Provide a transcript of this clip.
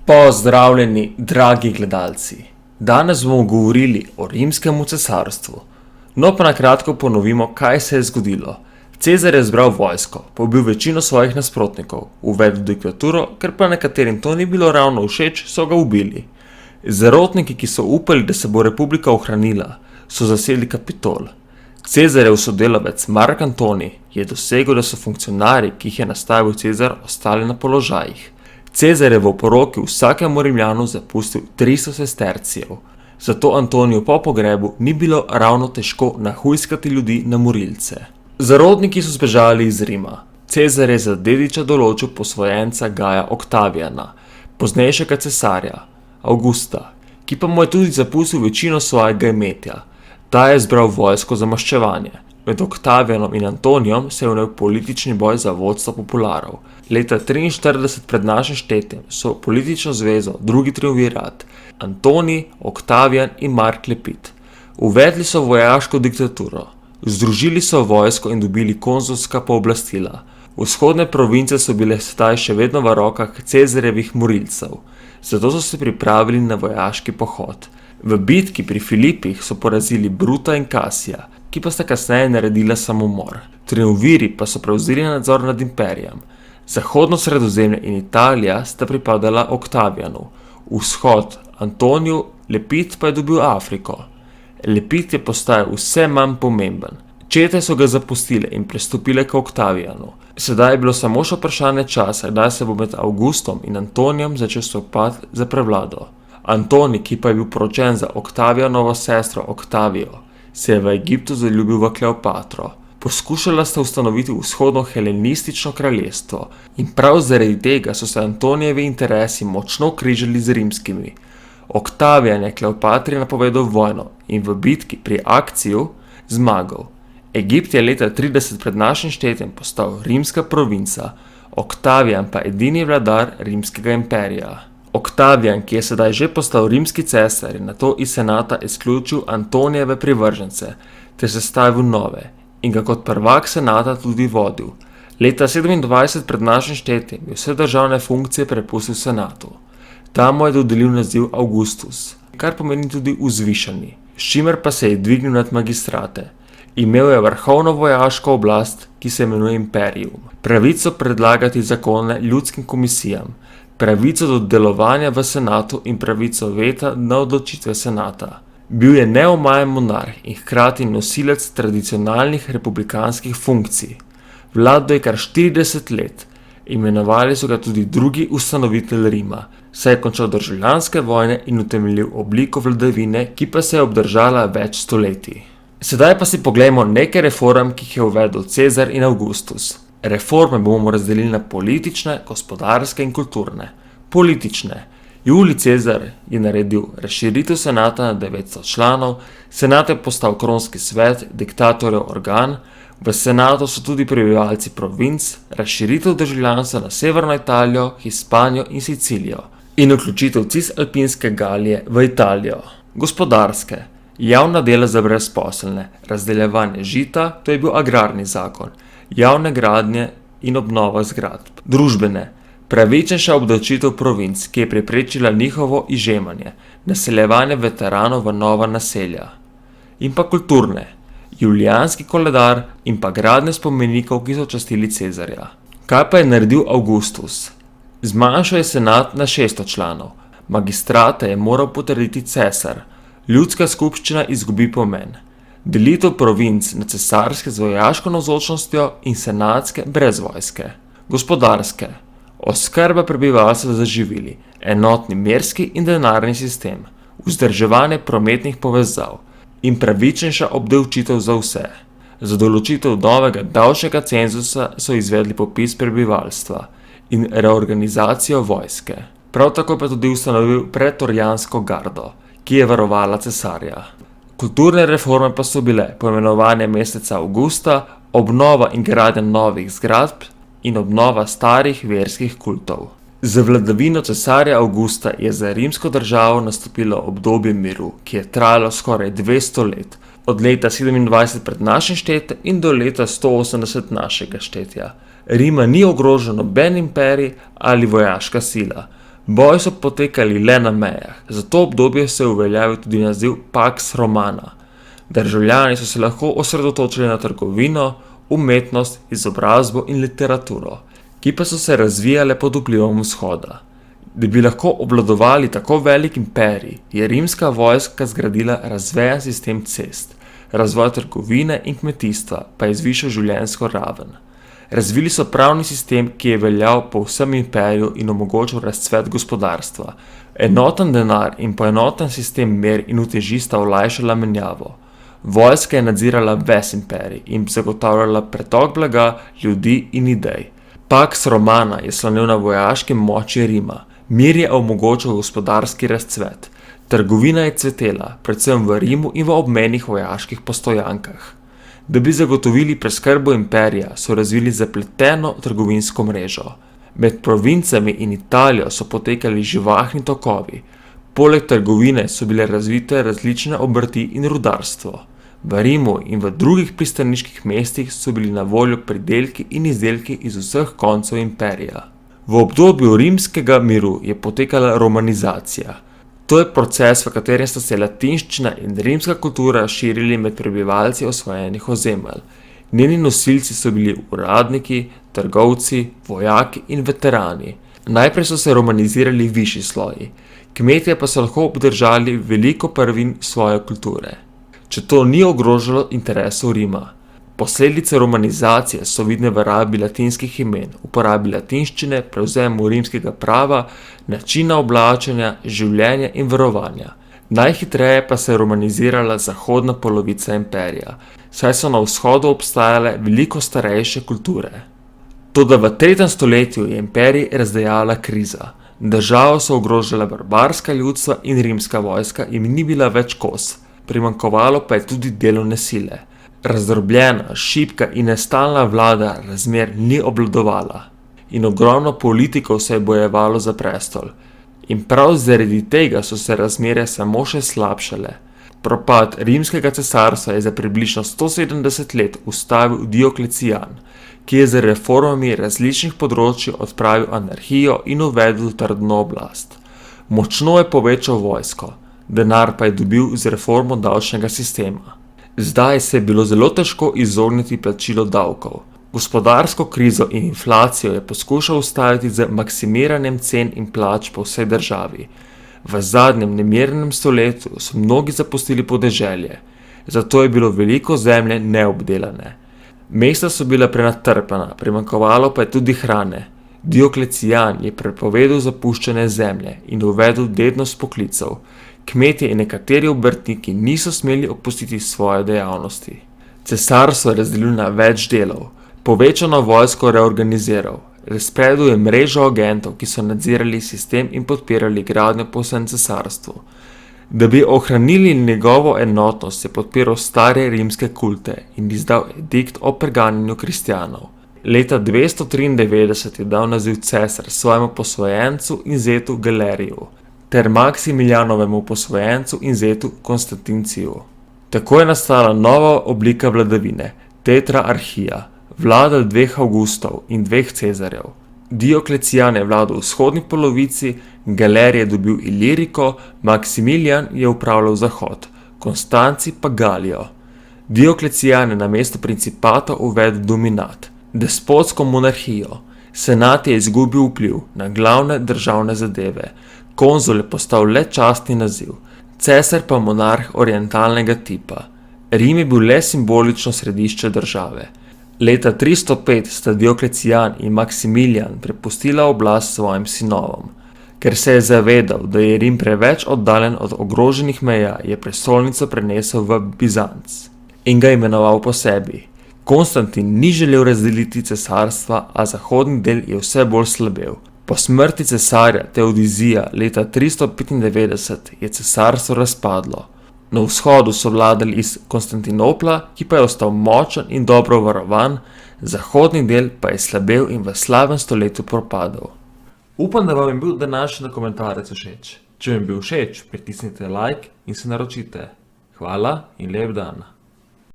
Pozdravljeni, dragi gledalci. Danes bomo govorili o rimskemu cesarstvu. No pa na kratko ponovimo, kaj se je zgodilo. Cezar je zbral vojsko, pobil večino svojih nasprotnikov, uvedel diktaturo, ker pa nekaterim to ni bilo ravno všeč, so ga ubili. Zarotniki, ki so upali, da se bo republika ohranila, so zasedli Kapitol. Cezarjev sodelavec Mark Antoni je dosegel, da so funkcionarji, ki jih je nastavil Cezar, ostali na položajih. Cezar je v poroki vsakemu Rimljanu zapustil 300 sestercijev, zato Antoniju po pogrebu ni bilo ravno težko nahujskati ljudi na morilce. Zarodniki so zbežali iz Rima. Cezar je za dediča določil posvojenca Gaja Oktavijana, poznejšega cesarja, Avgusta, ki pa mu je tudi zapustil večino svojega imetja. Ta je zbral vojsko za maščevanje. Med Oktavijanom in Antonijem se je vnel politični boj za vodstvo popularov. Leta 43 pred našim štetjem so politično zvezo, drugi triumvirat, Antonij, Oktavijan in Mark Lepid. Uvedli so vojaško diktaturo, združili so vojsko in dobili konzulska pooblastila. Vzhodne province so bile sedaj še vedno v rokah Cezarjevih morilcev, zato so se pripravili na vojaški pohod. V bitki pri Filipih so porazili Bruta in Kasija, ki pa sta kasneje naredila samomor. Triumviri pa so prevzeli nadzor nad imperijem. Zahodno Sredozemlje in Italija sta pripadala Oktavijanu, vzhod Antoniju, Lepid pa je dobil Afriko. Lepid je postajal vse manj pomemben. Čete so ga zapustile in prestopile k Oktavijanu. Sedaj je bilo samo še vprašanje časa, kdaj se bo med Avgustom in Antonijem začel spopad za prevlado. Antonij, ki pa je bil poročen za Oktavijanovo sestro Oktavijo, se je v Egiptu zaljubil v Kleopatro. Poskušala sta ustanoviti vzhodno helenistično kraljestvo in prav zaradi tega so se Antonijevi interesi močno križali z rimskimi. Oktavijan je Kleopatri napovedal vojno in v bitki pri Akciju zmagal. Egipt je leta 30 pred našim štetjem postal rimska provinca, Oktavijan pa edini vladar rimskega imperija. Oktavijan, ki je sedaj že postal rimski cesar, je nato iz senata izključil Antonijeve privržence ter sestavil nove in ga kot prvak senata tudi vodil. Leta 27 pred našim štetjem je vse državne funkcije prepustil senatu. Tam mu je dodelil naziv Augustus, kar pomeni tudi vzvišeni, s čimer pa se je dvignil nad magistrate. Imel je vrhovno vojaško oblast, ki se imenuje imperium, pravico predlagati zakone ljudskim komisijam, pravico do delovanja v senatu in pravico veta na odločitve senata. Bil je neomajen monarh in hkrati nosilec tradicionalnih republikanskih funkcij. Vladal je kar 40 let, imenovali so ga tudi drugi ustanovitelj Rima, saj je končal državljanske vojne in utemeljil obliko vladavine, ki pa se je obdržala več stoletij. Sedaj pa si poglejmo nekaj reform, ki jih je uvedel Cezar in Augustus. Reforme bomo razdelili na politične, gospodarske in kulturne. Politične. Julij Cezar je naredil razširitev senata na 900 članov, senat je postal kronski svet, diktatorjev organ, v senatu so tudi prebivalci provinc, razširitev državljanstva na severno Italijo, Hispanijo in Sicilijo in vključitev cisalpinske Galije v Italijo. Gospodarske. Javna dela za brezposelne, razdeljevanje žita, to je bil agrarni zakon, javne gradnje in obnova zgradb. Družbene. Pravičnejša obdavčitev provinc, ki je preprečila njihovo izžemanje, naseljevanje veteranov v nova naselja. In pa kulturne. Julijanski koledar in pa gradnje spomenikov, ki so častili Cezarja. Kaj pa je naredil Augustus? Zmanjšal je senat na 600 članov. Magistrate je moral potrditi cesar. Ljudska skupščina izgubi pomen. Delitev provinc na cesarske z vojaško navzočnostjo in senatske brez vojske. Gospodarske. Oskrba prebivalstva z živili, enotni merski in denarni sistem, vzdrževanje prometnih povezav in pravičnejša obdavčitev za vse. Za določitev novega davčnega cenzusa so izvedli popis prebivalstva in reorganizacijo vojske. Prav tako pa tudi ustanovil pretorijansko gardo, ki je varovala cesarja. Kulturne reforme pa so bile poimenovanje meseca Avgusta, obnova in gradnja novih zgradb in obnova starih verskih kultov. Z vladavino cesarja Avgusta je za rimsko državo nastopilo obdobje miru, ki je trajalo skoraj 200 let, od leta 27 pred našim štetjem in do leta 180 našega štetja. Rima ni ogrožal noben imperij ali vojaška sila. Boji so potekali le na mejah, za to obdobje se je uveljavil tudi naziv Pax Romana. Državljani so se lahko osredotočili na trgovino, umetnost, izobrazbo in literaturo, ki pa so se razvijale pod vplivom vzhoda. Da bi lahko obvladovali tako velik imperij, je rimska vojska zgradila razvejan sistem cest, razvoj trgovine in kmetijstva pa je zvišal življenjsko raven. Razvili so pravni sistem, ki je veljal po vsem imperiju in omogočal razcvet gospodarstva. Enoten denar in poenoten sistem mer in uteži sta olajšala menjavo. Vojska je nadzirala ves imperij in zagotavljala pretok blaga, ljudi in idej. Pax Romana je slonel na vojaški moči Rima. Mir je omogočal gospodarski razcvet. Trgovina je cvetela, predvsem v Rimu in v obmejnih vojaških postojankah. Da bi zagotovili preskrbo imperija, so razvili zapleteno trgovinsko mrežo. Med provincami in Italijo so potekali živahni tokovi. Poleg trgovine so bile razvite različne obrti in rudarstvo. V Rimu in v drugih pristaniških mestih so bili na voljo pridelki in izdelki iz vseh koncev imperija. V obdobju rimskega miru je potekala romanizacija. To je proces, v katerem sta se latinščina in rimska kultura širili med prebivalci osvojenih ozemelj. Njeni nosilci so bili uradniki, trgovci, vojaki in veterani. Najprej so se romanizirali višji sloji, kmetje pa so lahko obdržali veliko prvin svoje kulture, če to ni ogrožalo interesov Rima. Posledice romanizacije so vidne v rabi latinskih imen, uporabi latinščine, prevzemu rimskega prava, načina oblačenja, življenja in verovanja. Najhitreje pa se je romanizirala zahodna polovica imperija, saj so na vzhodu obstajale veliko starejše kulture. Toda v 3. stoletju je imperij razdejala kriza. Državo so ogrožala barbarska ljudstva in rimska vojska jim ni bila več kos, primanjkovalo pa je tudi delovne sile. Razdrobljena, šibka in nestalna vlada razmer ni obvladovala in ogromno politikov se je bojevalo za prestol. In prav zaradi tega so se razmere samo še slabšale. Propad rimskega cesarstva je za približno 170 let ustavil Dioklecijan, ki je z reformami različnih področij odpravil anarhijo in uvedel trdno oblast. Močno je povečal vojsko, denar pa je dobil z reformo davčnega sistema. Zdaj se je bilo zelo težko izogniti plačilu davkov. Gospodarsko krizo in inflacijo je poskušal ustaviti z maksimiranjem cen in plač po vsej državi. V zadnjem nemirnem stoletju so mnogi zapustili podeželje, zato je bilo veliko zemlje neobdelane. Mesta so bila prenatrpana, primanjkovalo pa je tudi hrane. Dioklecijan je prepovedal zapuščanje zemlje in uvedel dednost poklicev. Kmetje in nekateri obrtniki niso smeli opustiti svoje dejavnosti. Cesar so razdelili na več delov, povečano vojsko reorganiziral, razpredel je mrežo agentov, ki so nadzirali sistem in podpirali gradnjo po vsem cesarstvu. Da bi ohranili njegovo enotnost, je podpiral stare rimske kulte in izdal edikt o preganjanju kristjanov. Leta 293 je dal naziv cesar svojemu posvojencu in zetu Galeriju ter Maksimilijanovemu posvojencu in zetu Konstantinciju. Tako je nastala nova oblika vladavine, tetrarhija, vladal 2 Avgustov in 2 Cezarjev. Dioklecijan je vladal v vzhodni polovici, Galerij je dobil Iliriko, Maksimilijan je upravljal zahod, Konstanci pa Galijo. Dioklecijan je namesto principata uvedel dominat, despotsko monarhijo. Senat je izgubil vpliv na glavne državne zadeve, konzul je postal le častni naziv, cesar pa monarh orientalnega tipa. Rim je bil le simbolično središče države. Leta 305 sta Dioklecijan in Maksimilijan prepustila oblast svojim sinovom. Ker se je zavedal, da je Rim preveč oddaljen od ogroženih meja, je prestolnico prenesel v Bizanc in ga imenoval po sebi. Konstantin ni želel razdeliti cesarstva, a zahodni del je vse bolj slabel. Po smrti cesarja Teodizija leta 395 je cesarstvo razpadlo. Na vzhodu so vladali iz Konstantinopla, ki pa je ostal močen in dobro varovan, zahodni del pa je slabel in v slabem stoletju propadel. Upam, da vam je bil današnji komentarec všeč. Če vam je bil všeč, pritisnite like in se naročite. Hvala in lep dan.